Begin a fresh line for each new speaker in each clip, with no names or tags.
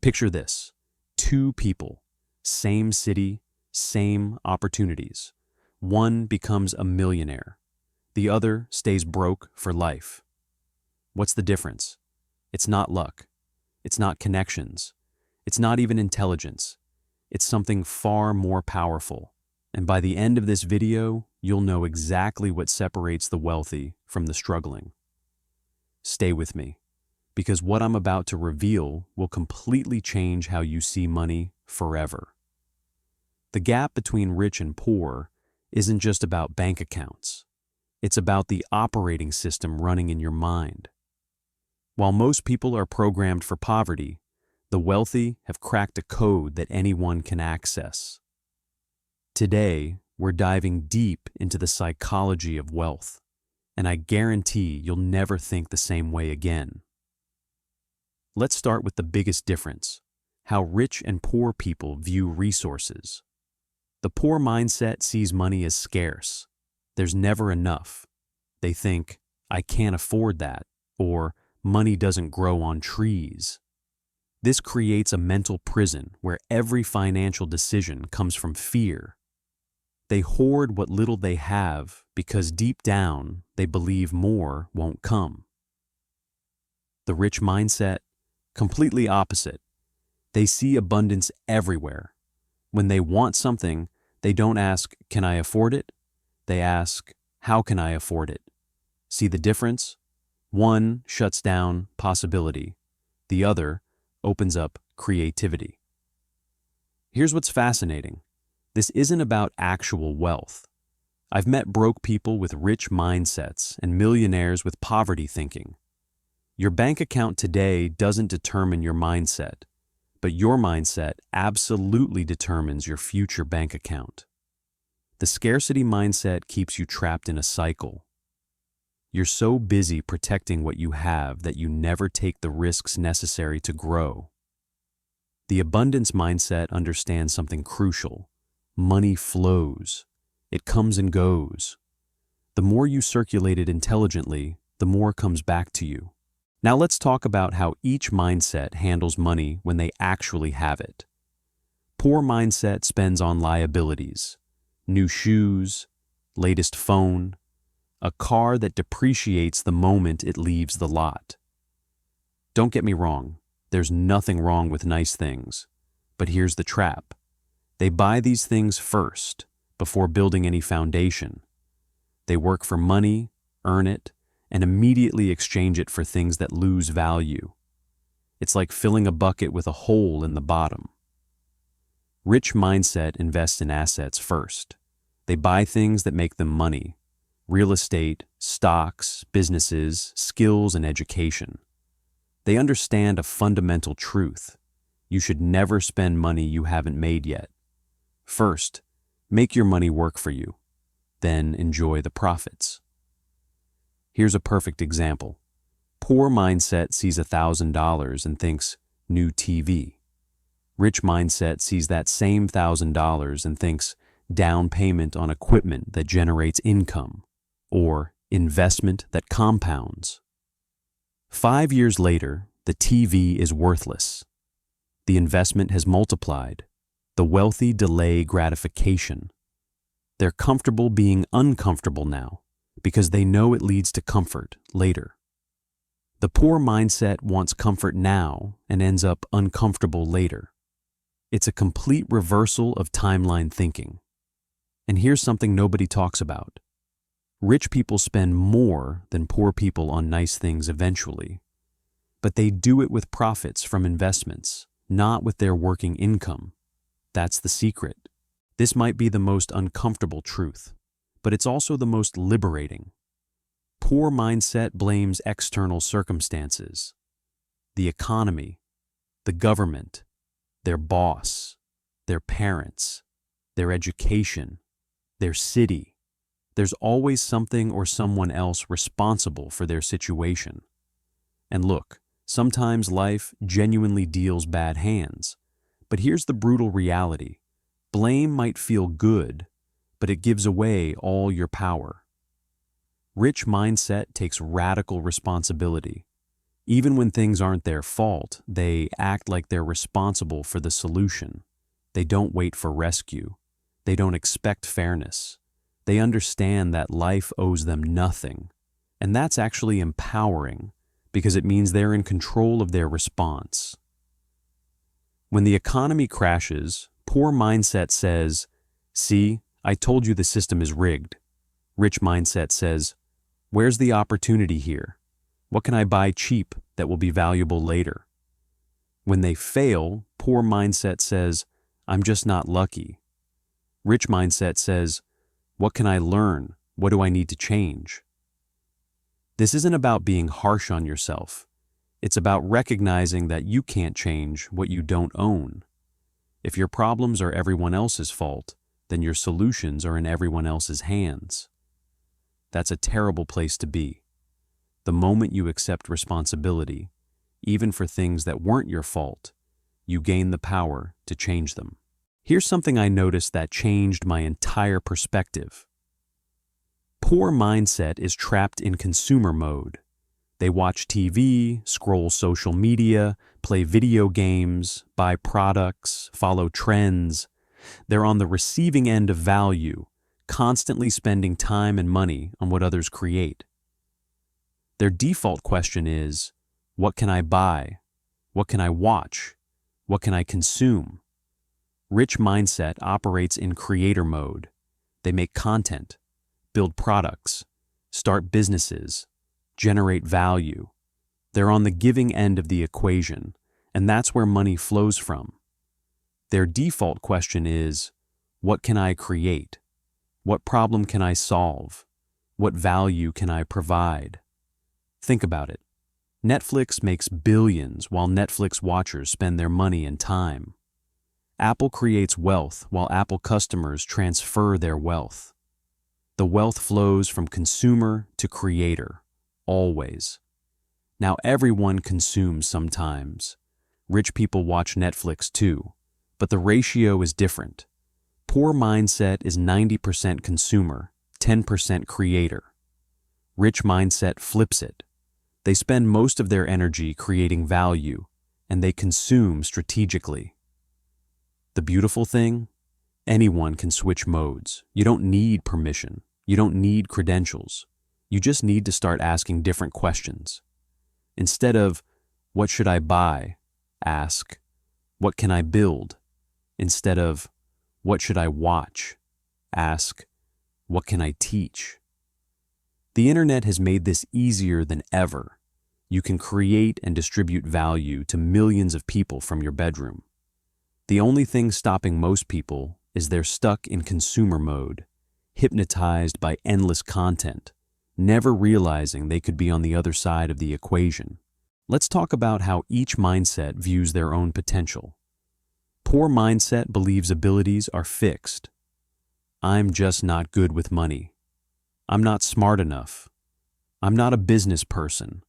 Picture this: two people, same city, same opportunities. One becomes a millionaire. The other stays broke for life. What's the difference? It's not luck. It's not connections. It's not even intelligence. It's something far more powerful. And by the end of this video, you'll know exactly what separates the wealthy from the struggling. Stay with me, because what I'm about to reveal will completely change how you see money forever. The gap between rich and poor isn't just about bank accounts. It's about the operating system running in your mind. While most people are programmed for poverty, the wealthy have cracked a code that anyone can access. Today, we're diving deep into the psychology of wealth, and I guarantee you'll never think the same way again. Let's start with the biggest difference: how rich and poor people view resources. The poor mindset sees money as scarce. There's never enough. They think, "I can't afford that," or "money doesn't grow on trees." This creates a mental prison where every financial decision comes from fear. They hoard what little they have because deep down they believe more won't come. The rich mindset, completely opposite. They see abundance everywhere. When they want something, they don't ask, "Can I afford it?" They ask, "How can I afford it?" See the difference? One shuts down possibility. The other opens up creativity. Here's what's fascinating. This isn't about actual wealth. I've met broke people with rich mindsets and millionaires with poverty thinking. Your bank account today doesn't determine your mindset, but your mindset absolutely determines your future bank account. The scarcity mindset keeps you trapped in a cycle. You're so busy protecting what you have that you never take the risks necessary to grow. The abundance mindset understands something crucial. Money flows. It comes and goes. The more you circulate it intelligently, the more comes back to you. Now let's talk about how each mindset handles money when they actually have it. Poor mindset spends on liabilities: new shoes, latest phone, a car that depreciates the moment it leaves the lot. Don't get me wrong, there's nothing wrong with nice things, but here's the trap. They buy these things first, before building any foundation. They work for money, earn it, and immediately exchange it for things that lose value. It's like filling a bucket with a hole in the bottom. Rich mindset invests in assets first. They buy things that make them money: real estate, stocks, businesses, skills, and education. They understand a fundamental truth: you should never spend money you haven't made yet. First, make your money work for you. Then enjoy the profits. Here's a perfect example. Poor mindset sees $1,000 and thinks, "New TV." Rich mindset sees that same $1,000 and thinks, "Down payment on equipment that generates income," or "investment that compounds." 5 years later, the TV is worthless. The investment has multiplied. The wealthy delay gratification. They're comfortable being uncomfortable now because they know it leads to comfort later. The poor mindset wants comfort now and ends up uncomfortable later. It's a complete reversal of timeline thinking. And here's something nobody talks about. Rich people spend more than poor people on nice things eventually, but they do it with profits from investments, not with their working income. That's the secret. This might be the most uncomfortable truth, but it's also the most liberating. Poor mindset blames external circumstances: the economy, the government, their boss, their parents, their education, their city. There's always something or someone else responsible for their situation. And look, sometimes life genuinely deals bad hands. But here's the brutal reality. Blame might feel good, but it gives away all your power. Rich mindset takes radical responsibility. Even when things aren't their fault, they act like they're responsible for the solution. They don't wait for rescue. They don't expect fairness. They understand that life owes them nothing. And that's actually empowering because it means they're in control of their response. When the economy crashes, poor mindset says, "See, I told you the system is rigged." Rich mindset says, "Where's the opportunity here? What can I buy cheap that will be valuable later?" When they fail, poor mindset says, "I'm just not lucky." Rich mindset says, "What can I learn? What do I need to change?" This isn't about being harsh on yourself. It's about recognizing that you can't change what you don't own. If your problems are everyone else's fault, then your solutions are in everyone else's hands. That's a terrible place to be. The moment you accept responsibility, even for things that weren't your fault, you gain the power to change them. Here's something I noticed that changed my entire perspective. Poor mindset is trapped in consumer mode. They watch TV, scroll social media, play video games, buy products, follow trends. They're on the receiving end of value, constantly spending time and money on what others create. Their default question is, what can I buy? What can I watch? What can I consume? Rich mindset operates in creator mode. They make content, build products, start businesses, generate value. They're on the giving end of the equation, and that's where money flows from. Their default question is, what can I create? What problem can I solve? What value can I provide? Think about it. Netflix makes billions while Netflix watchers spend their money and time. Apple creates wealth while Apple customers transfer their wealth. The wealth flows from consumer to creator, always. Now everyone consumes sometimes. Rich people watch Netflix too, but the ratio is different. Poor mindset is 90% consumer, 10% creator. Rich mindset flips it. They spend most of their energy creating value, and they consume strategically. The beautiful thing? Anyone can switch modes. You don't need permission. You don't need credentials. You just need to start asking different questions. Instead of, what should I buy? Ask, what can I build? Instead of, what should I watch? Ask, what can I teach? The internet has made this easier than ever. You can create and distribute value to millions of people from your bedroom. The only thing stopping most people is they're stuck in consumer mode, hypnotized by endless content, never realizing they could be on the other side of the equation. Let's talk about how each mindset views their own potential. Poor mindset believes abilities are fixed. I'm just not good with money. I'm not smart enough. I'm not a business person.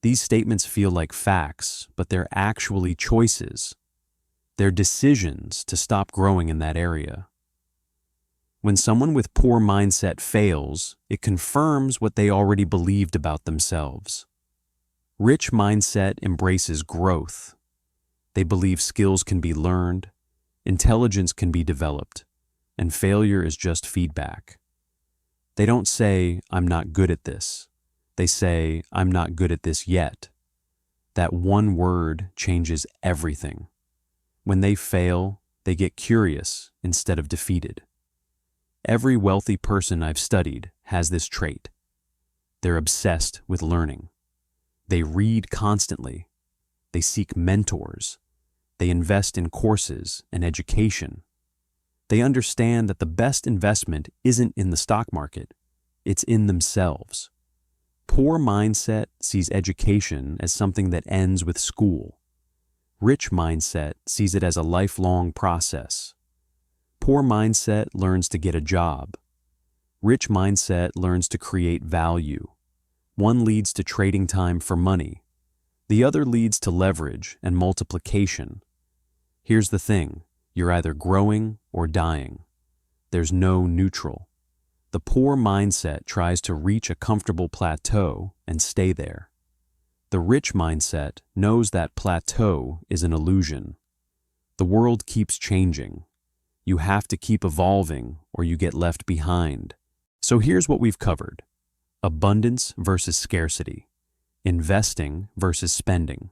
These statements feel like facts, but they're actually choices. They're decisions to stop growing in that area. When someone with poor mindset fails, it confirms what they already believed about themselves. Rich mindset embraces growth. They believe skills can be learned, intelligence can be developed, and failure is just feedback. They don't say, I'm not good at this. They say, I'm not good at this yet. That one word changes everything. When they fail, they get curious instead of defeated. Every wealthy person I've studied has this trait. They're obsessed with learning. They read constantly. They seek mentors. They invest in courses and education. They understand that the best investment isn't in the stock market, it's in themselves. Poor mindset sees education as something that ends with school. Rich mindset sees it as a lifelong process. Poor mindset learns to get a job. Rich mindset learns to create value. One leads to trading time for money. The other leads to leverage and multiplication. Here's the thing, you're either growing or dying. There's no neutral. The poor mindset tries to reach a comfortable plateau and stay there. The rich mindset knows that plateau is an illusion. The world keeps changing. You have to keep evolving or you get left behind. So here's what we've covered: abundance versus scarcity, investing versus spending,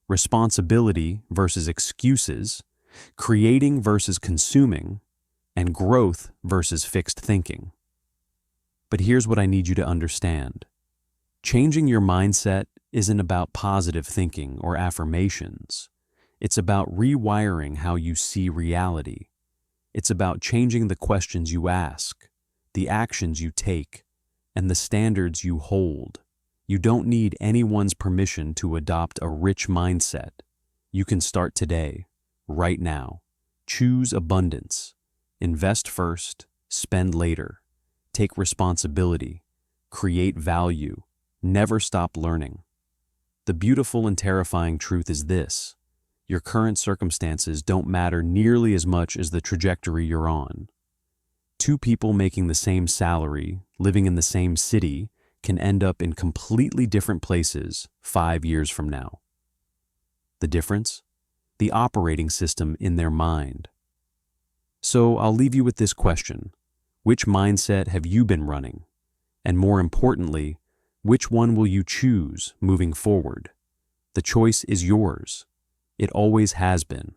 responsibility versus excuses, creating versus consuming, and growth versus fixed thinking. But here's what I need you to understand. Changing your mindset isn't about positive thinking or affirmations. It's about rewiring how you see reality. It's about changing the questions you ask, the actions you take, and the standards you hold. You don't need anyone's permission to adopt a rich mindset. You can start today, right now. Choose abundance. Invest first, spend later. Take responsibility. Create value. Never stop learning. The beautiful and terrifying truth is this: your current circumstances don't matter nearly as much as the trajectory you're on. Two people making the same salary, living in the same city, can end up in completely different places 5 years from now. The difference? The operating system in their mind. So I'll leave you with this question: which mindset have you been running? And more importantly, which one will you choose moving forward? The choice is yours. It always has been.